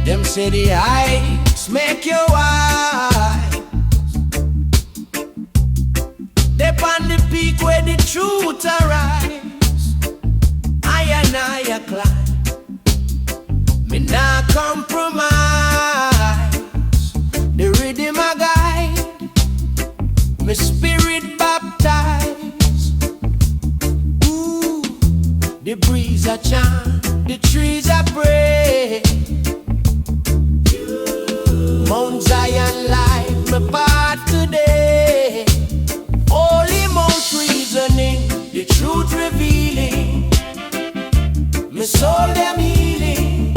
Them say the heights make you wise. They on the peak where the truth arise. I and I climb. Me not compromise. The rhythm I guide. My spirit baptized. Ooh, the breeze I chant. The trees I pray. Mount Zion light my path today. Holy Mount reasoning, the truth revealing. My soul them healing,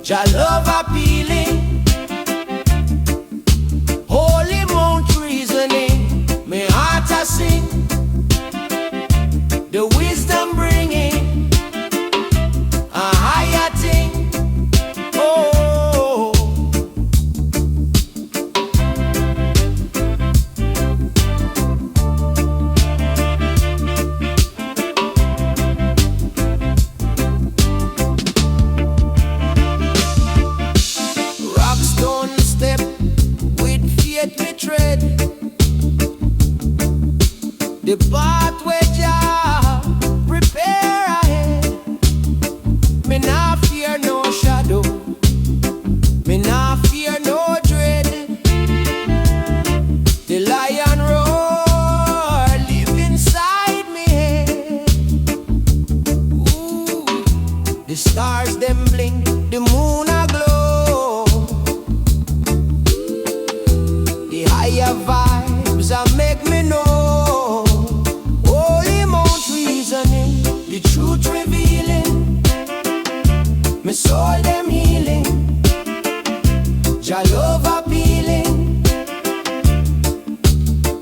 Jah love appealing. Holy Mount reasoning, my heart I sing. The wisdom bringing a higher thing. Oh, rockstone step with faith we tread. The pathway Jah prepare ahead. Me nah fear no shadow. Me nah fear no dread. The lion roar live inside me head. Ooh, the stars them blink, the moon a glow. The higher vibes a make me know. Holy Mount reasoning, the truth revealing. My soul them healing, Jah love appealing.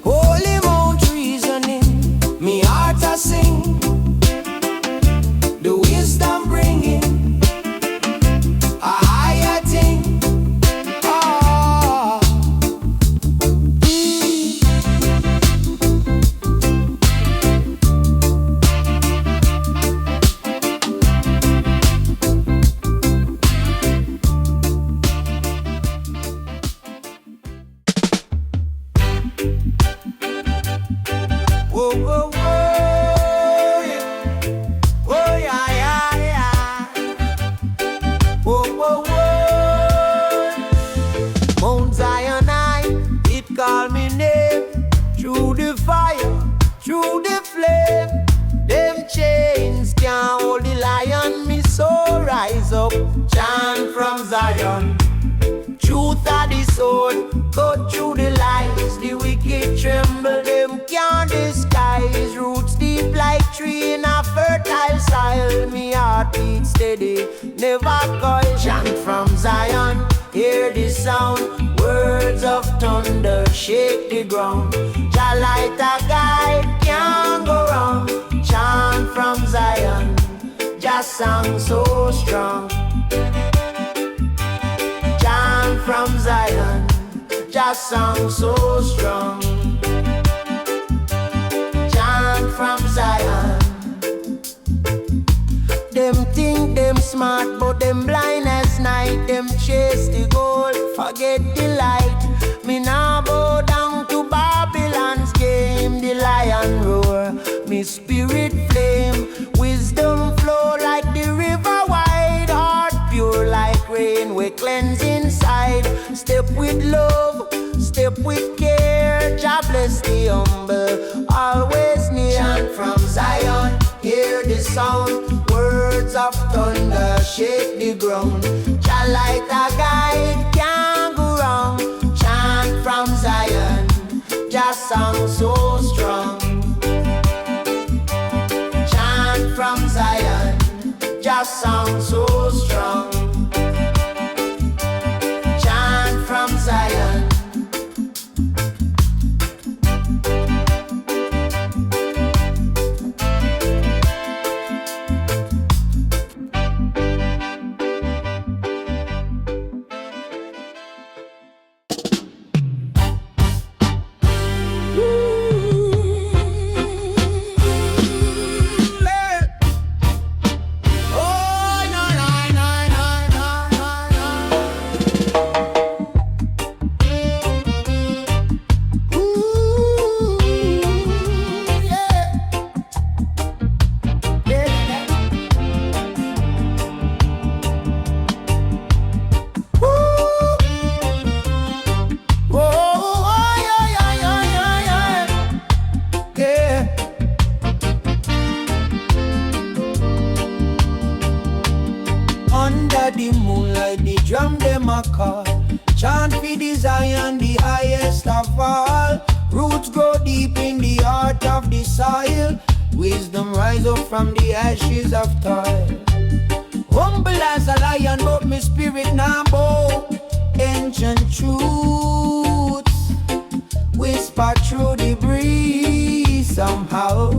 Holy Mount reasoning, me heart a sing. The wisdom bringing a higher thing. Ah, whoa, whoa, whoa, yeah. Oh, yeah, yeah, yeah. Whoa, whoa, whoa. Mount Zion, it call me name. Through the fire, through the flame. Them chains can't hold the lion. Me soul rise up, chant from Zion. Truth of the sword, cut through the lies. The wicked tremble, them can't disguise. Roots deep like tree in a fertile soil. Me heart beat steady, never coil. Chant from Zion, hear the sound. Words of thunder shake the ground. Jah light a guide, can't go wrong. Chant from Zion, Jah song so strong. Chant from Zion, Jah song so strong. Chant from Zion. Them think them smart, but them blind as night. Them chase the gold, forget the light. Me now bow down to Babylon's game. The lion roar, me spirit flame. Wisdom flow like the river wide. Heart pure like rain, we cleanse inside. Step with love, step with care. Jah bless the humble, always near. Chant from Zion, hear the sound. Words of thunder shake the ground. Jah light a guide, can't go wrong. Chant from Zion, Jah song so strong. Chant from Zion, Jah song so strong. Chant from Zion. drum them a call. Chant for the Zion, the highest of all. Roots grow deep in the heart of the soil. Wisdom rise up from the ashes of toil. Humble as a lion, but my spirit now bow. Ancient truths whisper through the breeze somehow.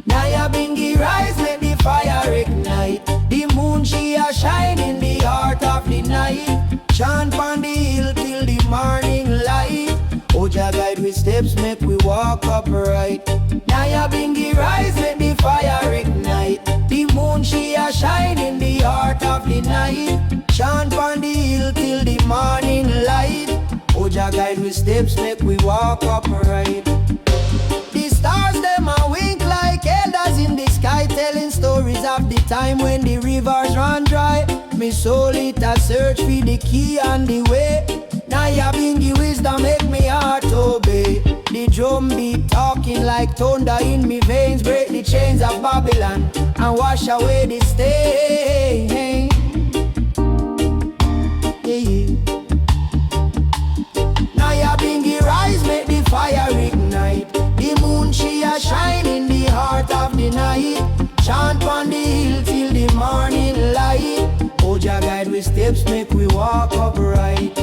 Nyabinghi rise, let the fire ignite. The moon she a shine in the heart of the night. Chant on the hill till the morning light. Oja guide with steps, make we walk upright. Nyabinghi rise, let the fire ignite. The moon she a shine in the heart of the night. Chant on the hill till the morning light. Oja guide with steps, make we walk upright. The stars them a wink like elders in the sky, telling stories of the time when the rivers run dry. Me soul it a search for the key and the way. Nyabinghi wisdom make me heart obey. The drum beat talking like thunder in me veins. Break the chains of Babylon and wash away the stain. Nyabinghi rise, make the fire ignite. The moon she a shine in the heart of the night. Chant on the hill till the morning light. Oja guide with steps, make we walk upright.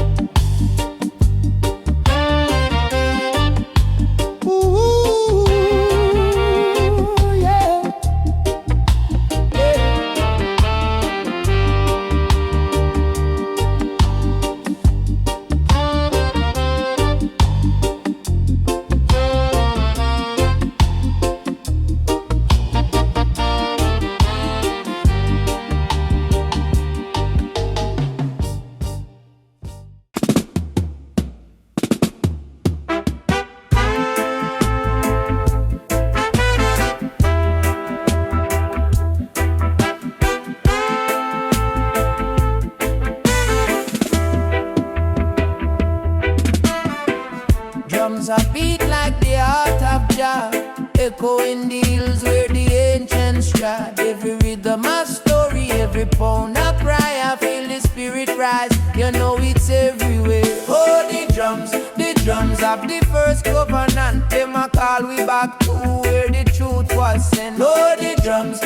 Drums a beat like the heart of Jah, echo in the hills where the ancients trod. Every rhythm a story, every pound a cry. I feel the spirit rise, you know it's everywhere. Oh, the drums of the first covenant. Them a call we back to where the truth was sent. Oh, the drums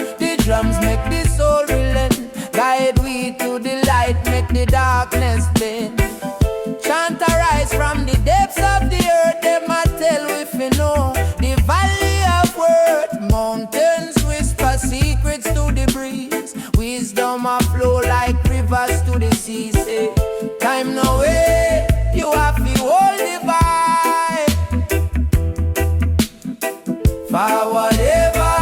make the soul relent. Guide we to the light, make the darkness bend. Chant arise from the depths of the earth. Them a tell if you know the valley of worth. Mountains whisper secrets to the breeze. Wisdom a flow like rivers to the sea. Say, time no way, you have to hold the vibe. Forward ever,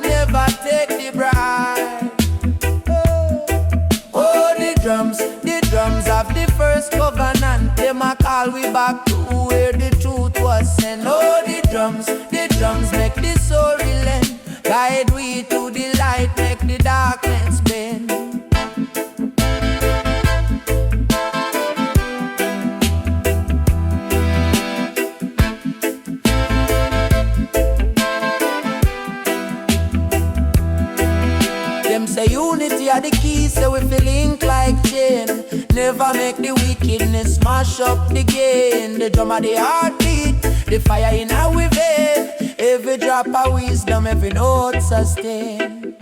never take the bribe. Oh, the drums of the first covenant. Them a call we back to where the truth was sent. Oh, the drums make the soul relent. Guide we to the light, make the darkness bend. Them say unity are the key, so we feel link like chain. Never make the wickedness smash up the gain. The drum of the heartbeat, the fire in our vein. Every drop of wisdom, every note sustain.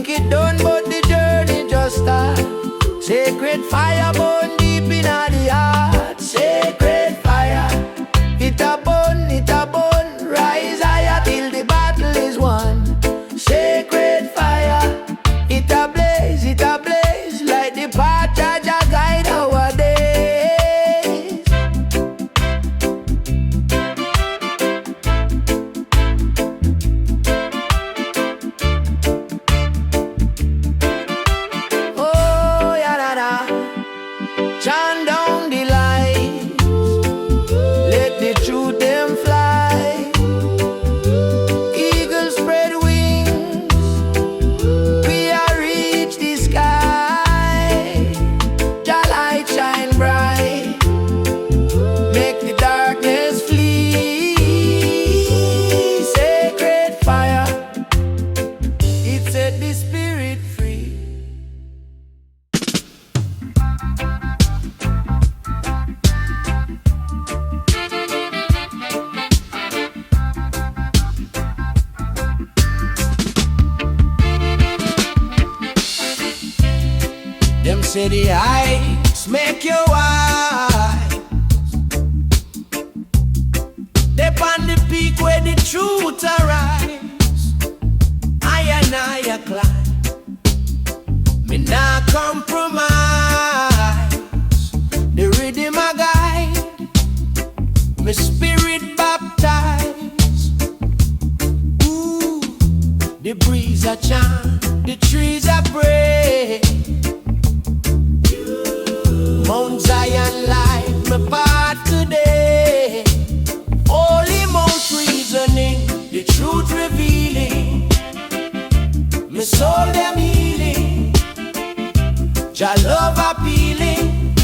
think it done, but the journey just starts. Sacred fire burn deep in the heart. Sacred fire, it a burn, rise higher till the battle is won. Sacred fire, it a blaze like the path Jah guide our days. Oh yeah, da da, chant down the light, let the truth them fly. Eagles spread wings, we are reach the sky. Jah light shine bright, make the darkness flee. Sacred fire, it set the spirit free. Them say the heights make you wise. They on the peak where the truth arise. I and I climb, me not compromise. The rhythm I guide, me spirit baptized. Ooh, the breeze I chant, the trees I pray. Mount Zion light my path today. Holy Mount reasoning, the truth revealing. My soul them healing, Jah love appealing.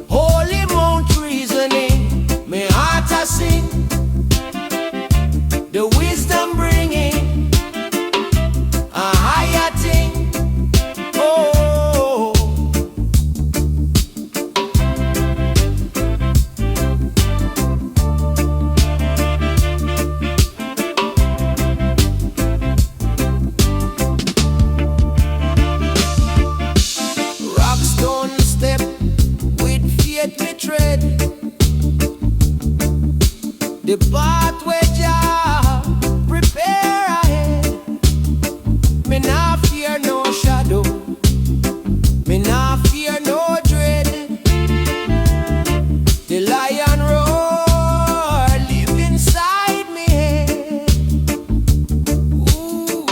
Holy Mount reasoning, my heart a sing. The wisdom bringing a higher thing. Oh, rockstone step with faith me tread. The path where Jah prepare ahead. Me nah fear no shadow, me nah fear no dread. The lion roar live inside me head. Ooh,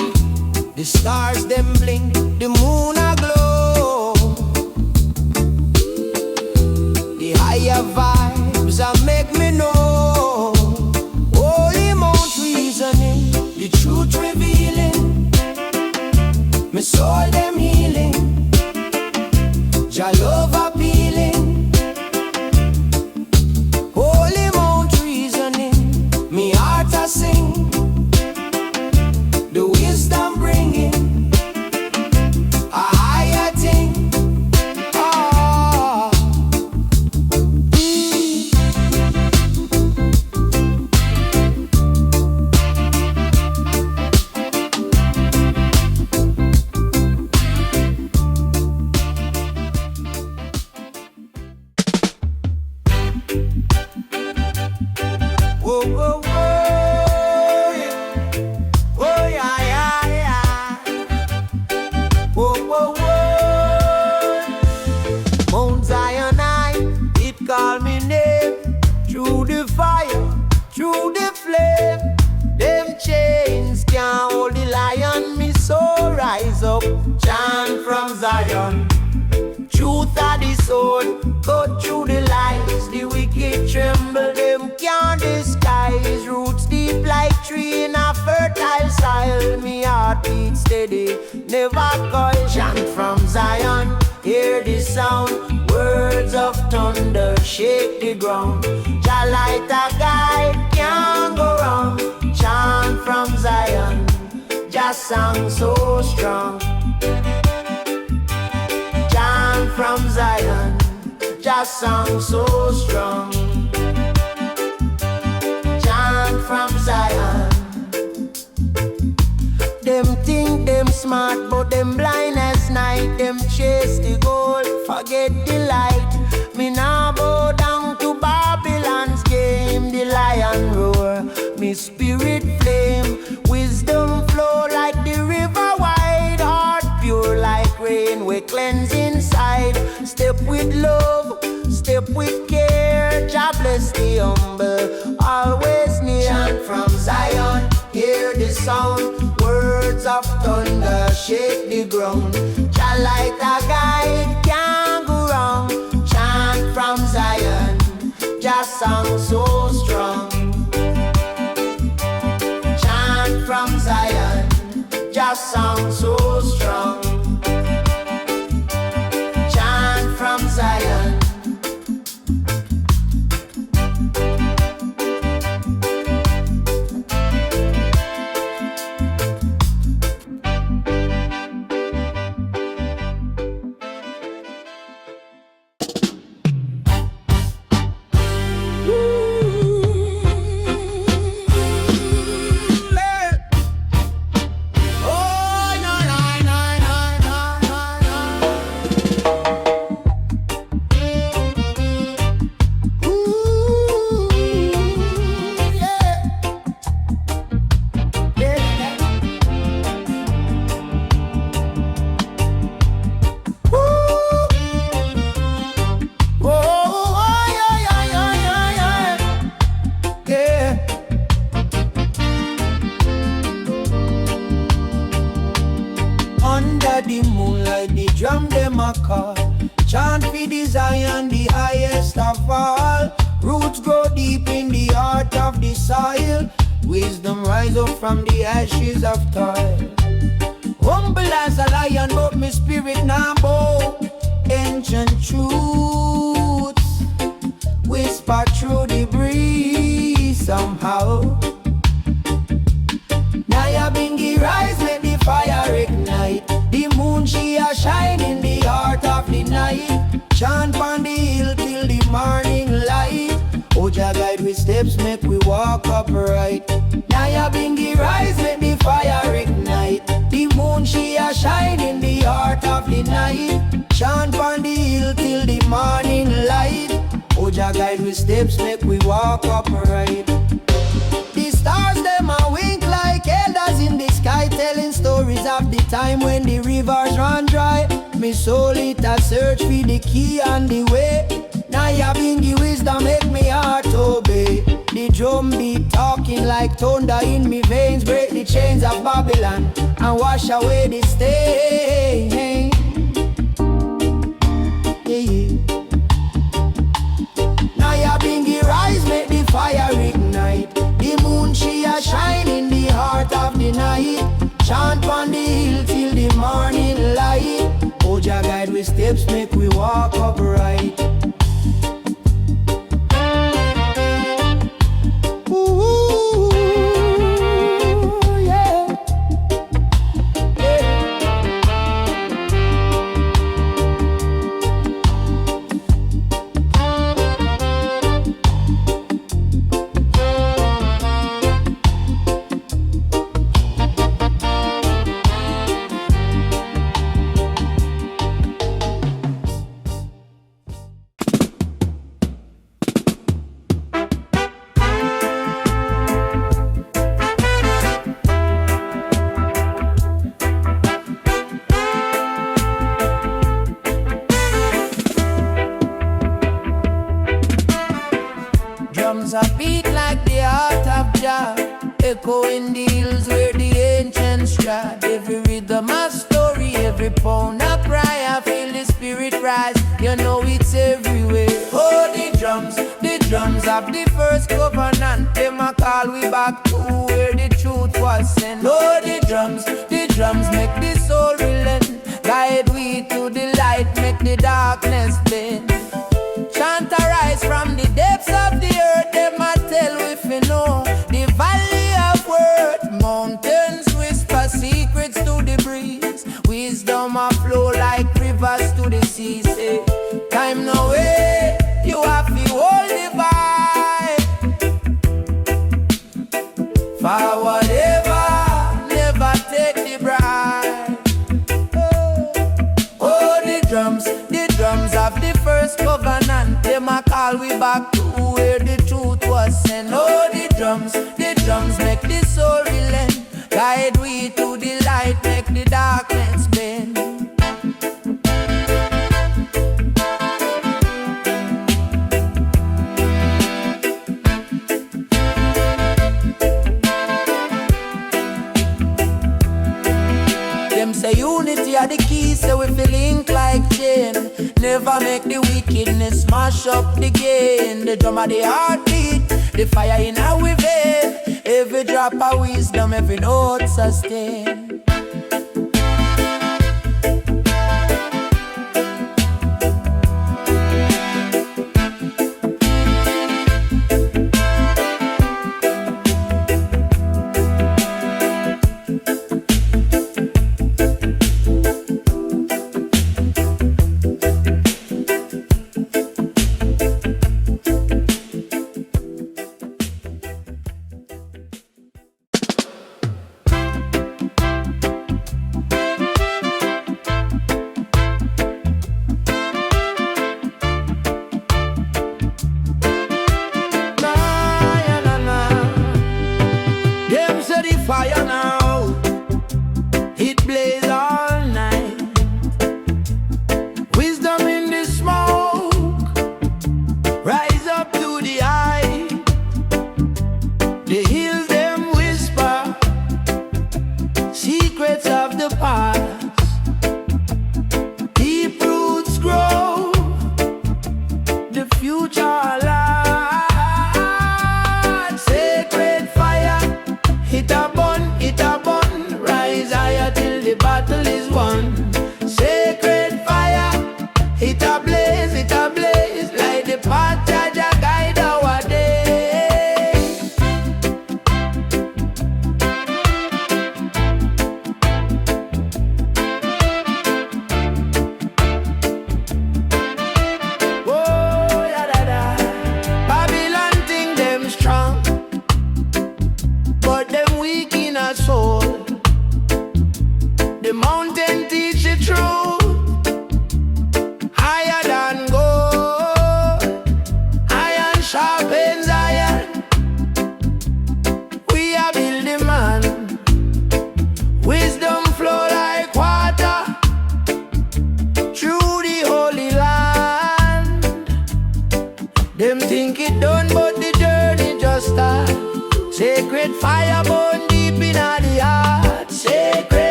the stars them blink, the moon a glow. The higher vibes a make me know. Holy Mount reasoning, the truth revealing. My soul them healing, Jah love appealing. Holy Mount reasoning, me heart a sing. The wisdom bringing a higher thing. Ah. Whoa, whoa, whoa, yeah. Oh, yeah, yeah, yeah. Whoa, whoa, whoa. Mount Zion, it call me name. Through the fire, through the flame. Them chains can't hold the lion. Me soul rise up, chant from Zion. Truth of the soul, cut through the lies. The wicked tremble, them can't disguise. Roots deep like tree in a fertile soil. Me heart beat steady, never coil. Chant from Zion, hear the sound. Words of thunder shake the ground. Jah light a guide, can't go wrong. Chant from Zion, Jah song so strong. Chant from Zion, Jah song so strong. Chant from Zion. Them smart, but them blind as night. Them chase the gold, forget the light. Me now bow down to Babylon's game. The lion roar, me spirit flame. Wisdom flow like the river wide. Heart pure like rain, we cleanse inside. Step with love, step with care. Jah bless the humble, always near. Chant from Zion, hear the sound. Words of thunder shake the ground. Jah light a guide, can't go wrong. Chant from Zion, Jah song so strong. Chant from Zion, Jah song so strong. Chant from Zion. Chant for the Zion, the highest of all. Roots grow deep in the heart of the soil. Wisdom rise up from the ashes of toil. Humble as a lion, but my spirit now bow. Ancient truths whisper through the breeze somehow. Nyabinghi rise, let the fire ignite. The moon she a shine in the heart of the night. Chant on the hill till the morning light. Oh Jah guide with steps, make we walk upright. Nyabinghi rise, let the fire ignite. The moon she a shine in the heart of the night. Chant on the hill till the morning light. Oh Jah guide with steps, make we walk upright. The stars them a wink like elders in the sky, telling stories of the time when the rivers run dry. Me soul it a search for the key and the way. Nyabinghi wisdom make me heart obey. The drum beat talking like thunder in me veins. Break the chains of Babylon and wash away the stain. Nyabinghi rise, make the fire ignite. The moon she a shine in the heart of the night. Chant on the hill till the morning light. Oh Jah guide with steps, make we walk upright. Ooh, yeah. Drums a beat like the heart of Jah, echo in the hills where the ancients trod. Every rhythm a story, every pound a cry. I feel the spirit rise, you know it's everywhere. Oh, the drums of the first covenant, them a call we back to where the truth was sent. Oh, the drums make the soul relent. Guide we to the light, make the darkness bend. Chant arise from the depths of the earth. Them a tell if you know the valley of worth. Mountains whisper secrets to the breeze. Wisdom a flow like rivers to the sea. Say, time no way, you have to hold the vibe. For whatever, never take the bribe. call we back to where the truth was sent. Oh, the drums make the soul relent. Guide we to the light, make the darkness bend. Them say unity are the key, so we feel link like chain. Never make the wickedness smash up the gain. The drum of the heartbeat, the fire in our vein. Every drop of wisdom, every note sustain.